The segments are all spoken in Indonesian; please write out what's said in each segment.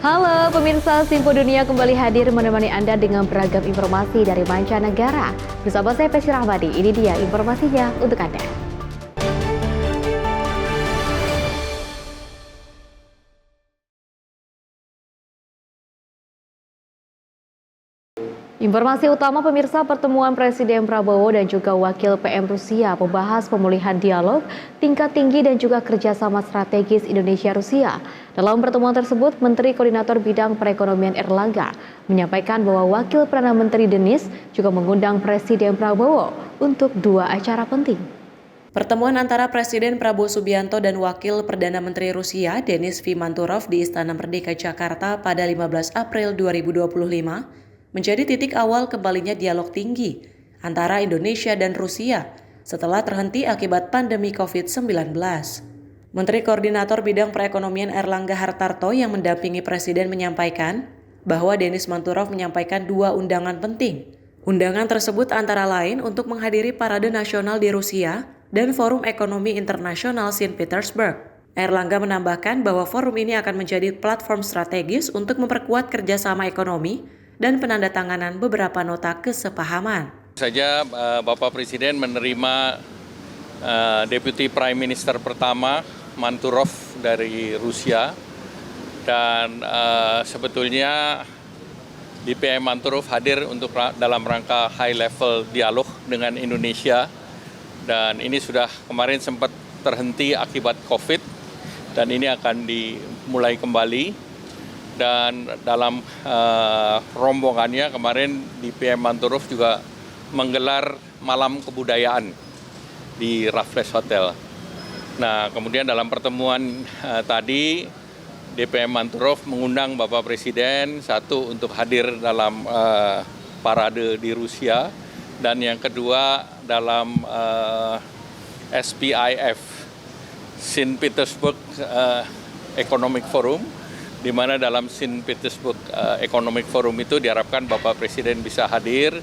Halo pemirsa, Simpo Dunia kembali hadir menemani Anda dengan beragam informasi dari mancanegara. Bersama saya Pesi Rahmadi, ini dia informasinya untuk Anda. Informasi utama pemirsa, pertemuan Presiden Prabowo dan juga Wakil PM Rusia membahas pemulihan dialog tingkat tinggi dan juga kerjasama strategis Indonesia-Rusia. Dalam pertemuan tersebut, Menteri Koordinator Bidang Perekonomian Erlangga menyampaikan bahwa Wakil Perdana Menteri Denis juga mengundang Presiden Prabowo untuk dua acara penting. Pertemuan antara Presiden Prabowo Subianto dan Wakil Perdana Menteri Rusia Denis Fimanturov di Istana Merdeka Jakarta pada 15 April 2025 menjadi titik awal kembalinya dialog tinggi antara Indonesia dan Rusia setelah terhenti akibat pandemi COVID-19. Menteri Koordinator Bidang Perekonomian Erlangga Hartarto yang mendampingi Presiden menyampaikan bahwa Denis Manturov menyampaikan dua undangan penting. Undangan tersebut antara lain untuk menghadiri Parade Nasional di Rusia dan Forum Ekonomi Internasional St. Petersburg. Erlangga menambahkan bahwa forum ini akan menjadi platform strategis untuk memperkuat kerjasama ekonomi dan penandatanganan beberapa nota kesepahaman. Saja Bapak Presiden menerima Deputy Prime Minister pertama Manturov dari Rusia dan sebetulnya DPM Manturov hadir untuk dalam rangka high level dialog dengan Indonesia dan ini sudah kemarin sempat terhenti akibat COVID dan ini akan dimulai kembali. Dan dalam rombongannya kemarin DPM Manturov juga menggelar malam kebudayaan di Raffles Hotel. Nah, kemudian dalam pertemuan tadi DPM Manturov mengundang Bapak Presiden satu untuk hadir dalam parade di Rusia dan yang kedua dalam SPIF St. Petersburg Economic Forum, di mana dalam St. Petersburg Economic Forum itu diharapkan Bapak Presiden bisa hadir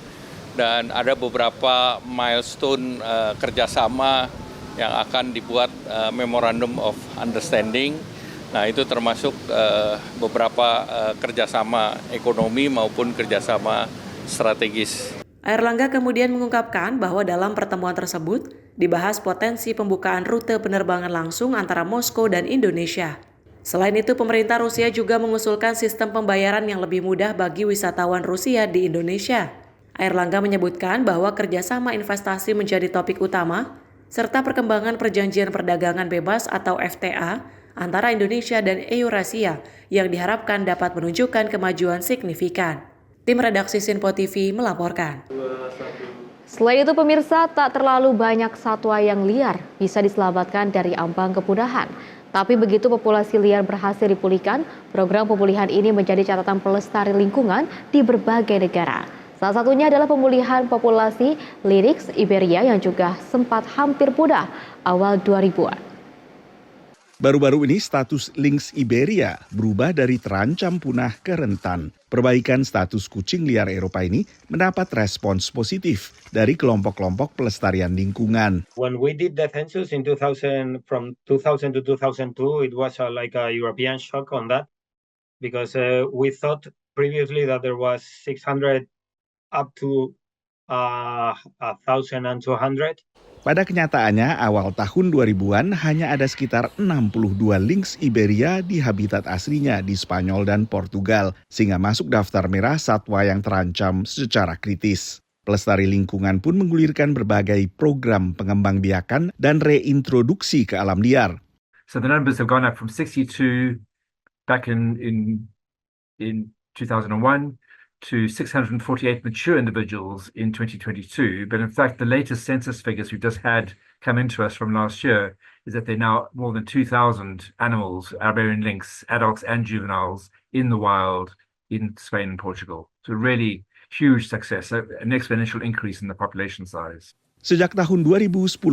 dan ada beberapa milestone kerjasama yang akan dibuat Memorandum of Understanding. Nah itu termasuk beberapa kerjasama ekonomi maupun kerjasama strategis. Erlangga kemudian mengungkapkan bahwa dalam pertemuan tersebut dibahas potensi pembukaan rute penerbangan langsung antara Moskow dan Indonesia. Selain itu, pemerintah Rusia juga mengusulkan sistem pembayaran yang lebih mudah bagi wisatawan Rusia di Indonesia. Erlangga menyebutkan bahwa kerjasama investasi menjadi topik utama, serta perkembangan perjanjian perdagangan bebas atau FTA antara Indonesia dan Eurasia yang diharapkan dapat menunjukkan kemajuan signifikan. Tim redaksi Sinpo TV melaporkan. Selain itu pemirsa, tak terlalu banyak satwa yang liar bisa diselamatkan dari ambang kepunahan. Tapi begitu populasi liar berhasil dipulihkan, program pemulihan ini menjadi catatan pelestari lingkungan di berbagai negara. Salah satunya adalah pemulihan populasi Lynx Iberia yang juga sempat hampir punah awal 2000-an. Baru-baru ini status Lynx Iberia berubah dari terancam punah ke rentan. Perbaikan status kucing liar Eropa ini mendapat respons positif dari kelompok-kelompok pelestarian lingkungan. When we did the census in 2000, from 2000 to 2002, it was like a European shock on that because we thought previously that there was 600 up to 1,200. Pada kenyataannya, awal tahun 2000-an hanya ada sekitar 62 Lynx Iberia di habitat aslinya di Spanyol dan Portugal, sehingga masuk daftar merah satwa yang terancam secara kritis. Pelestari lingkungan pun menggulirkan berbagai program pengembangbiakan dan reintroduksi ke alam liar. So the numbers have gone up from 62 back in 2001 to 648 mature individuals in 2022. But in fact, the latest census figures we've just had come into us from last year is that there are now more than 2,000 animals, Iberian lynx, adults and juveniles, in the wild in Spain and Portugal. So really huge success, an exponential increase in the population size. Sejak tahun 2010,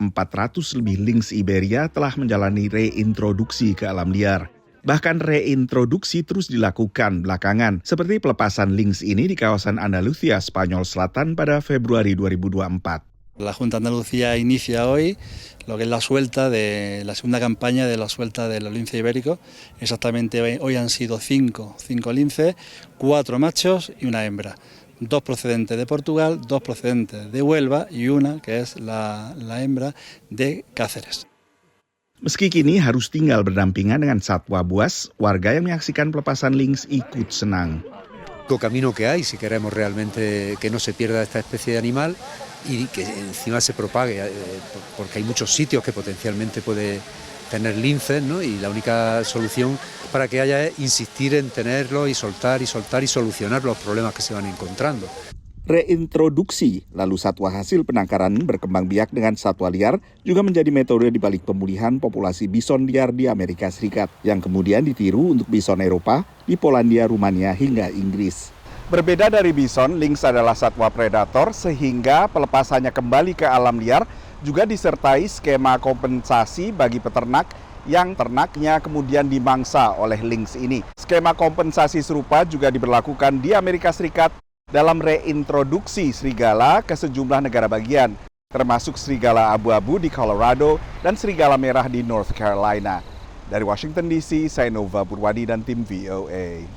400 lebih Lynx Iberia telah menjalani reintroduksi ke alam liar. Bahkan reintroduksi terus dilakukan belakangan, seperti pelepasan Lynx ini di kawasan Andalusia, Spanyol Selatan pada Februari 2024. La Junta de Andalucía inicia hoy lo que es la suelta de la segunda campaña de la suelta del lince ibérico. Exactamente hoy han sido cinco linces, 4 machos y una hembra. 2 procedentes de Portugal, 2 procedentes de Huelva y una que es la hembra de Cáceres. Meski kini harus tinggal berdampingan dengan satwa buas, warga yang menyaksikan pelepasan lynx ikut senang. Camino que hay si queremos realmente que no se pierda esta especie de animal y que encima se propague, porque hay muchos sitios que potencialmente puede tener linces, ¿no? Y la única solución para que haya es insistir en tenerlo y soltar y solucionar los problemas que se van encontrando. Reintroduksi, lalu satwa hasil penangkaran berkembang biak dengan satwa liar juga menjadi metode di balik pemulihan populasi bison liar di Amerika Serikat yang kemudian ditiru untuk bison Eropa di Polandia, Rumania hingga Inggris. Berbeda dari bison, lynx adalah satwa predator sehingga pelepasannya kembali ke alam liar juga disertai skema kompensasi bagi peternak yang ternaknya kemudian dimangsa oleh lynx ini. Skema kompensasi serupa juga diberlakukan di Amerika Serikat dalam reintroduksi serigala ke sejumlah negara bagian, termasuk serigala abu-abu di Colorado dan serigala merah di North Carolina. Dari Washington DC, saya Nova Purwadi dan tim VOA.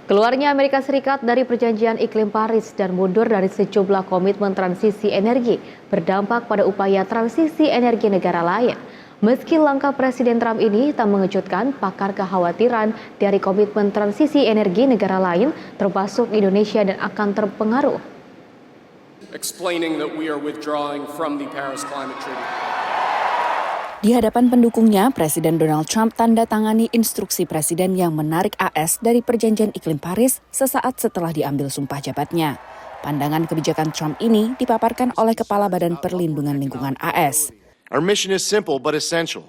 Keluarnya Amerika Serikat dari perjanjian iklim Paris dan mundur dari sejumlah komitmen transisi energi berdampak pada upaya transisi energi negara lain. Meski langkah Presiden Trump ini tak mengejutkan, pakar kekhawatiran dari komitmen transisi energi negara lain termasuk Indonesia dan akan terpengaruh. Explaining that we are withdrawing from the Paris Climate Treaty. Di hadapan pendukungnya, Presiden Donald Trump tanda tangani instruksi Presiden yang menarik AS dari perjanjian iklim Paris sesaat setelah diambil sumpah jabatnya. Pandangan kebijakan Trump ini dipaparkan oleh Kepala Badan Perlindungan Lingkungan AS. Our mission is simple but essential: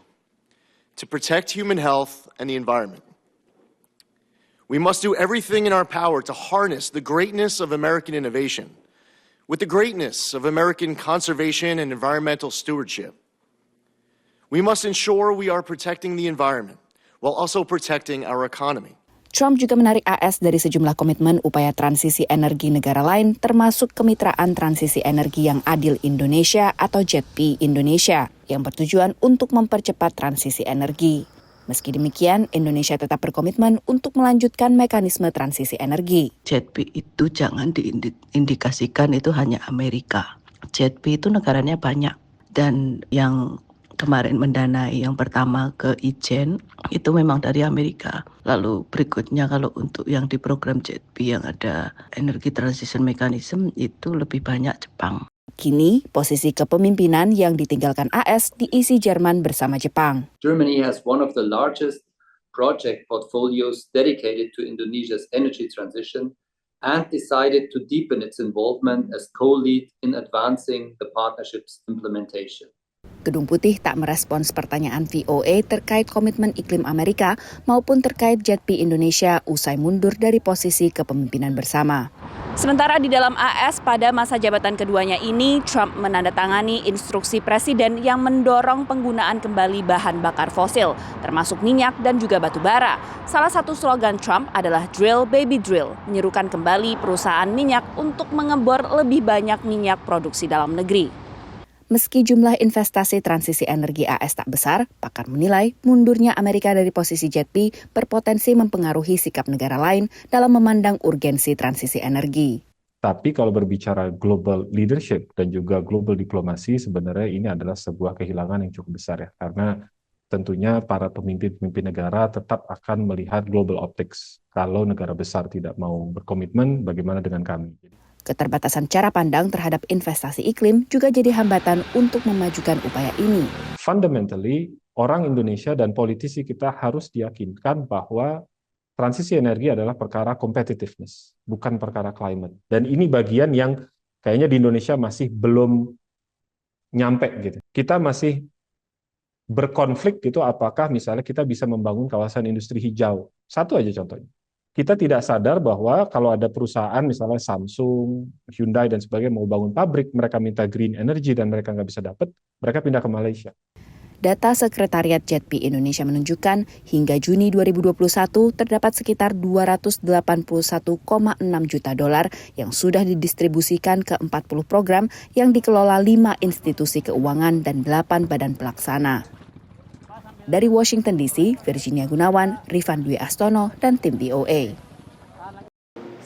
to protect human health and the environment. We must do everything in our power to harness the greatness of American innovation with the greatness of American conservation and environmental stewardship. We must ensure we are protecting the environment while also protecting our economy. Trump juga menarik AS dari sejumlah komitmen upaya transisi energi negara lain, termasuk Kemitraan Transisi Energi yang Adil Indonesia atau JETP Indonesia, yang bertujuan untuk mempercepat transisi energi. Meski demikian, Indonesia tetap berkomitmen untuk melanjutkan mekanisme transisi energi. JETP itu jangan diindikasikan itu hanya Amerika. JETP itu negaranya banyak, dan yang kemarin mendanai yang pertama ke Ijen itu memang dari Amerika. Lalu berikutnya kalau untuk yang di program JETP yang ada Energy Transition Mechanism itu lebih banyak Jepang. Kini, posisi kepemimpinan yang ditinggalkan AS diisi Jerman bersama Jepang. Germany has one of the largest project portfolios dedicated to Indonesia's energy transition and decided to deepen its involvement as co-lead in advancing the partnership's implementation. Gedung Putih tak merespons pertanyaan VOA terkait komitmen iklim Amerika maupun terkait JETP Indonesia usai mundur dari posisi kepemimpinan bersama. Sementara di dalam AS pada masa jabatan keduanya ini, Trump menandatangani instruksi presiden yang mendorong penggunaan kembali bahan bakar fosil, termasuk minyak dan juga batu bara. Salah satu slogan Trump adalah Drill Baby Drill, menyerukan kembali perusahaan minyak untuk mengebor lebih banyak minyak produksi dalam negeri. Meski jumlah investasi transisi energi AS tak besar, pakar menilai mundurnya Amerika dari posisi JETP berpotensi mempengaruhi sikap negara lain dalam memandang urgensi transisi energi. Tapi kalau berbicara global leadership dan juga global diplomasi, sebenarnya ini adalah sebuah kehilangan yang cukup besar ya. Karena tentunya para pemimpin-pemimpin negara tetap akan melihat global optics. Kalau negara besar tidak mau berkomitmen, bagaimana dengan kami? Keterbatasan cara pandang terhadap investasi iklim juga jadi hambatan untuk memajukan upaya ini. Fundamentally, orang Indonesia dan politisi kita harus diyakinkan bahwa transisi energi adalah perkara competitiveness, bukan perkara climate. Dan ini bagian yang kayaknya di Indonesia masih belum nyampe gitu. Kita masih berkonflik gitu, apakah misalnya kita bisa membangun kawasan industri hijau. Satu aja contohnya. Kita tidak sadar bahwa kalau ada perusahaan misalnya Samsung, Hyundai dan sebagainya mau bangun pabrik, mereka minta green energy dan mereka nggak bisa dapat, mereka pindah ke Malaysia. Data Sekretariat JETP Indonesia menunjukkan hingga Juni 2021 terdapat sekitar 281,6 juta dolar yang sudah didistribusikan ke 40 program yang dikelola 5 institusi keuangan dan 8 badan pelaksana. Dari Washington DC, Virginia Gunawan, Rifan Dwi Astono, dan tim VOA.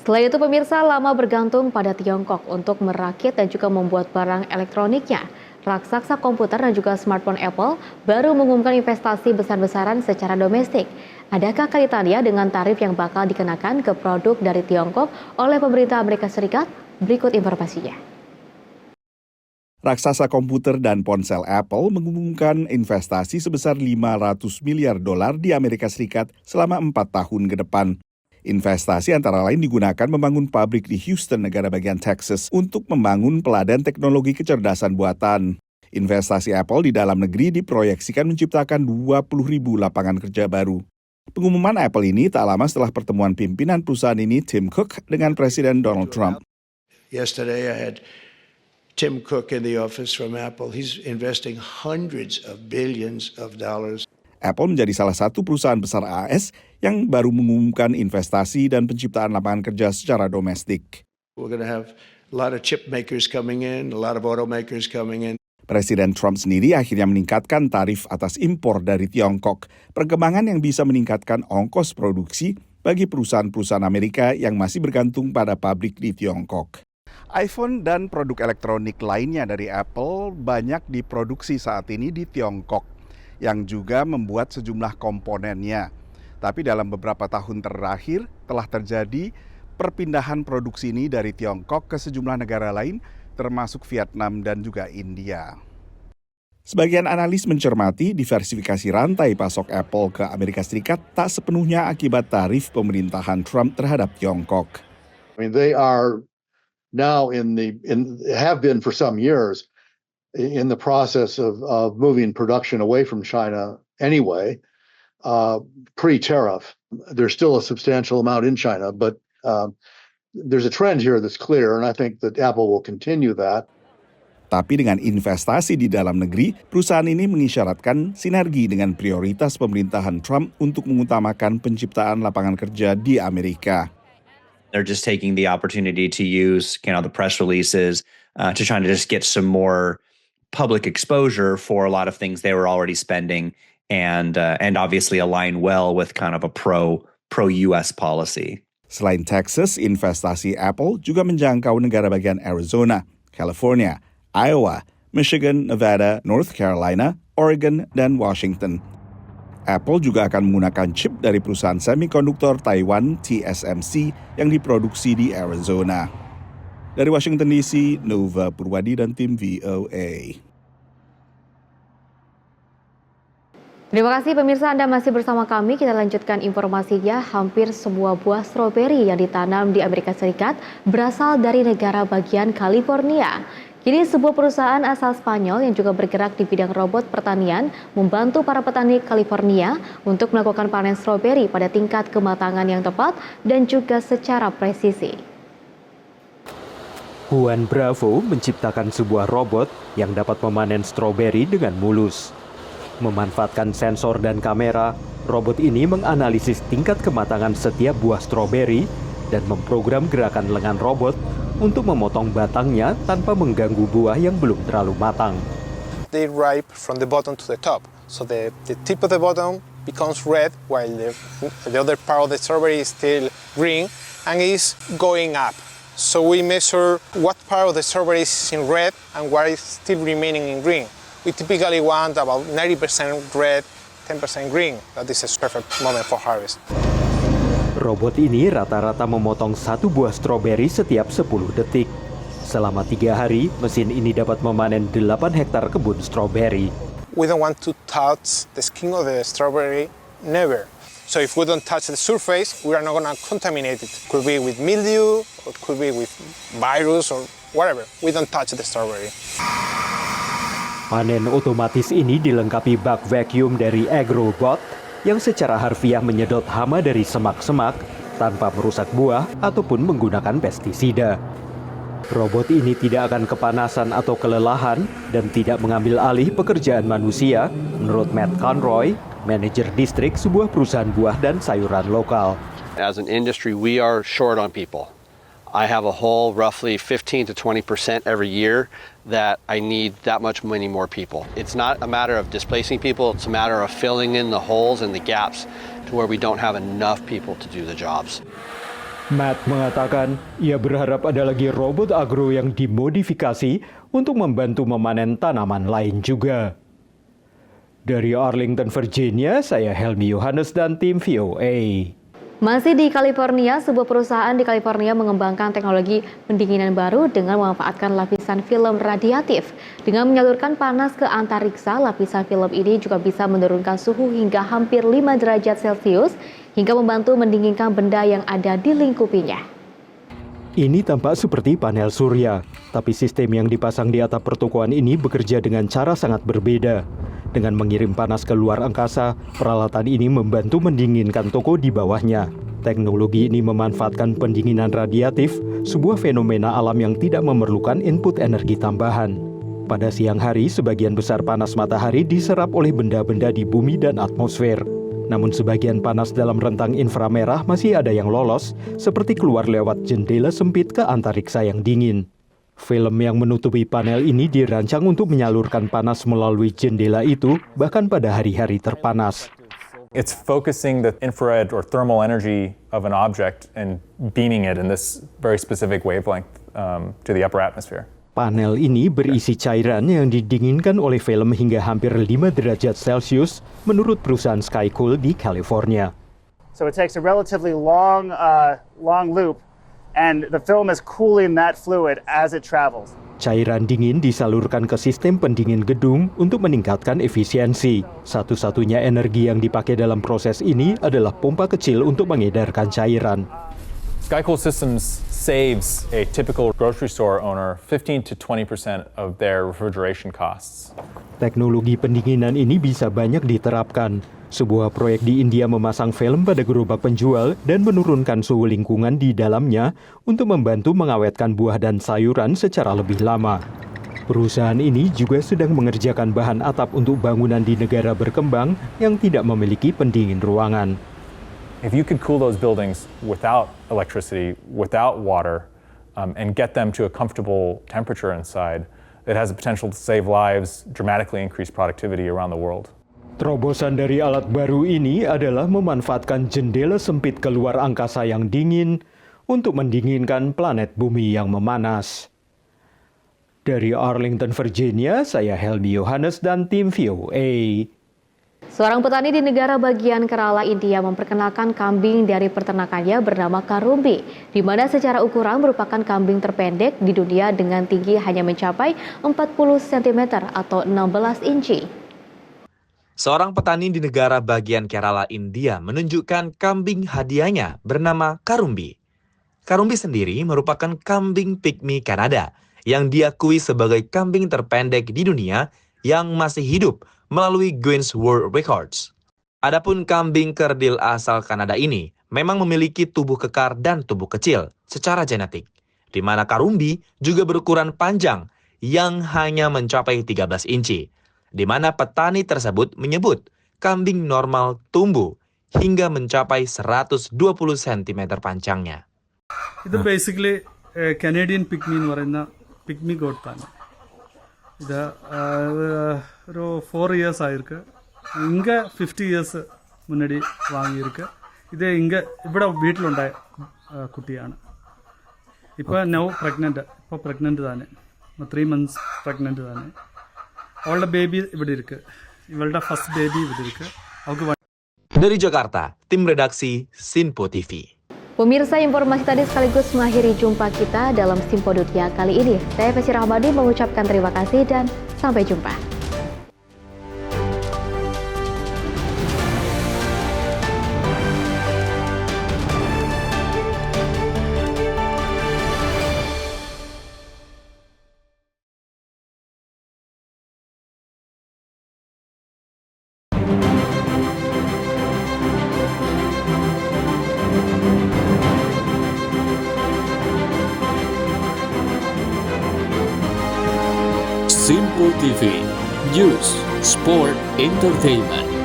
Selain itu pemirsa, lama bergantung pada Tiongkok untuk merakit dan juga membuat barang elektroniknya. Raksasa komputer dan juga smartphone Apple baru mengumumkan investasi besar-besaran secara domestik. Adakah kaitannya dengan tarif yang bakal dikenakan ke produk dari Tiongkok oleh pemerintah Amerika Serikat? Berikut informasinya. Raksasa komputer dan ponsel Apple mengumumkan investasi sebesar 500 miliar dolar di Amerika Serikat selama 4 tahun ke depan. Investasi antara lain digunakan membangun pabrik di Houston, negara bagian Texas, untuk membangun peladan teknologi kecerdasan buatan. Investasi Apple di dalam negeri diproyeksikan menciptakan 20.000 lapangan kerja baru. Pengumuman Apple ini tak lama setelah pertemuan pimpinan perusahaan ini, Tim Cook, dengan Presiden Donald Trump. Yesterday I had Tim Cook in the office from Apple. He's investing hundreds of billions of dollars. Apple menjadi salah satu perusahaan besar AS yang baru mengumumkan investasi dan penciptaan lapangan kerja secara domestik. We're going to have a lot of chip makers coming in, a lot of automakers coming in. Presiden Trump sendiri akhirnya meningkatkan tarif atas impor dari Tiongkok, perkembangan yang bisa meningkatkan ongkos produksi bagi perusahaan-perusahaan Amerika yang masih bergantung pada pabrik di Tiongkok. iPhone dan produk elektronik lainnya dari Apple banyak diproduksi saat ini di Tiongkok, yang juga membuat sejumlah komponennya. Tapi dalam beberapa tahun terakhir telah terjadi perpindahan produksi ini dari Tiongkok ke sejumlah negara lain, termasuk Vietnam dan juga India. Sebagian analis mencermati diversifikasi rantai pasok Apple ke Amerika Serikat tak sepenuhnya akibat tarif pemerintahan Trump terhadap Tiongkok. I mean, they are now have been for some years in the process of moving production away from China anyway, pre-tariff. There's still a substantial amount in China, but there's a trend here that's clear, and I think that Apple will continue that. Tapi dengan investasi di dalam negeri, perusahaan ini mengisyaratkan sinergi dengan prioritas pemerintahan Trump untuk mengutamakan penciptaan lapangan kerja di Amerika. They're just taking the opportunity to use, the press releases to try to just get some more public exposure for a lot of things they were already spending, and obviously align well with kind of a pro-US policy. Selain Texas, investasi Apple juga menjangkau negara bagian Arizona, California, Iowa, Michigan, Nevada, North Carolina, Oregon, dan Washington. Apple juga akan menggunakan chip dari perusahaan semikonduktor Taiwan TSMC yang diproduksi di Arizona. Dari Washington DC, Nova Purwadi dan tim VOA. Terima kasih pemirsa, Anda masih bersama kami. Kita lanjutkan informasinya. Hampir semua buah stroberi yang ditanam di Amerika Serikat berasal dari negara bagian California. Kini sebuah perusahaan asal Spanyol yang juga bergerak di bidang robot pertanian membantu para petani California untuk melakukan panen stroberi pada tingkat kematangan yang tepat dan juga secara presisi. Juan Bravo menciptakan sebuah robot yang dapat memanen stroberi dengan mulus. Memanfaatkan sensor dan kamera, robot ini menganalisis tingkat kematangan setiap buah stroberi dan memprogram gerakan lengan robot untuk memotong batangnya tanpa mengganggu buah yang belum terlalu matang. They ripe from the bottom to the top. So the tip of the bottom becomes red while the other part of the strawberry is still green and is going up. So we measure what part of the strawberry is in red and what is still remaining in green. We typically want about 90% red, 10% green. That is a perfect moment for harvest. Robot ini rata-rata memotong satu buah stroberi setiap 10 detik. Selama 3 hari, mesin ini dapat memanen 8 hektar kebun stroberi. We don't want to touch the skin of the strawberry, never. So if we don't touch the surface, we are not going to contaminate it. Could be with mildew, or could be with virus or whatever. We don't touch the strawberry. Panen otomatis ini dilengkapi bak vacuum dari AgroBot yang secara harfiah menyedot hama dari semak-semak tanpa merusak buah ataupun menggunakan pestisida. Robot ini tidak akan kepanasan atau kelelahan dan tidak mengambil alih pekerjaan manusia, menurut Matt Conroy, manajer distrik sebuah perusahaan buah dan sayuran lokal. As an industry, we are short on people. I have a hole roughly 15 to 20% every year that I need that much many more people. It's not a matter of displacing people, it's a matter of filling in the holes and the gaps to where we don't have enough people to do the jobs. Matt mengatakan ia berharap ada lagi robot agro yang dimodifikasi untuk membantu memanen tanaman lain juga. Dari Arlington, Virginia, saya Helmi Yohanes dan tim VOA. Masih di California, sebuah perusahaan di California mengembangkan teknologi pendinginan baru dengan memanfaatkan lapisan film radiatif. Dengan menyalurkan panas ke antariksa, lapisan film ini juga bisa menurunkan suhu hingga hampir 5 derajat Celcius hingga membantu mendinginkan benda yang ada di lingkupinya. Ini tampak seperti panel surya, tapi sistem yang dipasang di atap pertokoan ini bekerja dengan cara sangat berbeda. Dengan mengirim panas ke luar angkasa, peralatan ini membantu mendinginkan toko di bawahnya. Teknologi ini memanfaatkan pendinginan radiatif, sebuah fenomena alam yang tidak memerlukan input energi tambahan. Pada siang hari, sebagian besar panas matahari diserap oleh benda-benda di bumi dan atmosfer. Namun sebagian panas dalam rentang inframerah masih ada yang lolos, seperti keluar lewat jendela sempit ke antariksa yang dingin. Film yang menutupi panel ini dirancang untuk menyalurkan panas melalui jendela itu, bahkan pada hari-hari terpanas. It's focusing the infrared or thermal energy of an object and beaming it in this very specific wavelength to the upper atmosphere. Panel ini berisi cairan yang didinginkan oleh film hingga hampir 5 derajat Celcius, menurut perusahaan Skycool di California. So it takes a relatively long loop, and the film is cooling that fluid as it travels. Cairan dingin disalurkan ke sistem pendingin gedung untuk meningkatkan efisiensi. Satu-satunya energi yang dipakai dalam proses ini adalah pompa kecil untuk mengedarkan cairan. Skycool Systems saves a typical grocery store owner 15 to 20% of their refrigeration costs. Teknologi pendinginan ini bisa banyak diterapkan. Sebuah proyek di India memasang film pada gerobak penjual dan menurunkan suhu lingkungan di dalamnya untuk membantu mengawetkan buah dan sayuran secara lebih lama. Perusahaan ini juga sedang mengerjakan bahan atap untuk bangunan di negara berkembang yang tidak memiliki pendingin ruangan. If you could cool those buildings without electricity, without water, and get them to a comfortable temperature inside, it has the potential to save lives, dramatically increase productivity around the world. Terobosan dari alat baru ini adalah memanfaatkan jendela sempit keluar angkasa yang dingin untuk mendinginkan planet bumi yang memanas. Dari Arlington, Virginia, saya Helmi Yohanes dan tim VOA. Seorang petani di negara bagian Kerala, India memperkenalkan kambing dari peternakannya bernama Karumbi, di mana secara ukuran merupakan kambing terpendek di dunia dengan tinggi hanya mencapai 40 cm atau 16 inci. Seorang petani di negara bagian Kerala, India menunjukkan kambing hadiahnya bernama Karumbi. Karumbi sendiri merupakan kambing pygmy Kanada yang diakui sebagai kambing terpendek di dunia yang masih hidup melalui Guinness World Records. Adapun kambing kerdil asal Kanada ini memang memiliki tubuh kekar dan tubuh kecil secara genetik, di mana Karumbi juga berukuran panjang yang hanya mencapai 13 inci. Di mana petani tersebut menyebut kambing normal tumbuh hingga mencapai 120 cm panjangnya. Itu basically Canadian pygmy എന്ന് പറയുന്ന pygmy goat ആണ്. ഇത് ഒരു 4 years ആயிருக்கு. ഇങ്ക 50 years മുன்னாடி വാങ്ങിயிருக்கு. ഇത് ഇങ്ക ഇവിടെ വീട്ടിലുണ്ടായ കുട്ടിയാണ്. ഇപ്പോൾ now pregnant. ഇപ്പോൾ pregnant തന്നെ. 3 months pregnant തന്നെ. അവളുടെ ബേബി ഇവിടെ ഇരിക്ക്. ഇവളുടെ ഫസ്റ്റ് ബേബി ഇവിടെ ഇരിക്ക്. Dari Jakarta, tim redaksi Sinpo TV. Pemirsa, informasi tadi sekaligus mengakhiri jumpa kita dalam Simpo Dunia kali ini. Saya Fesi Rahmadi mengucapkan terima kasih dan sampai jumpa. Tempo TV, News, Sport, Entertainment.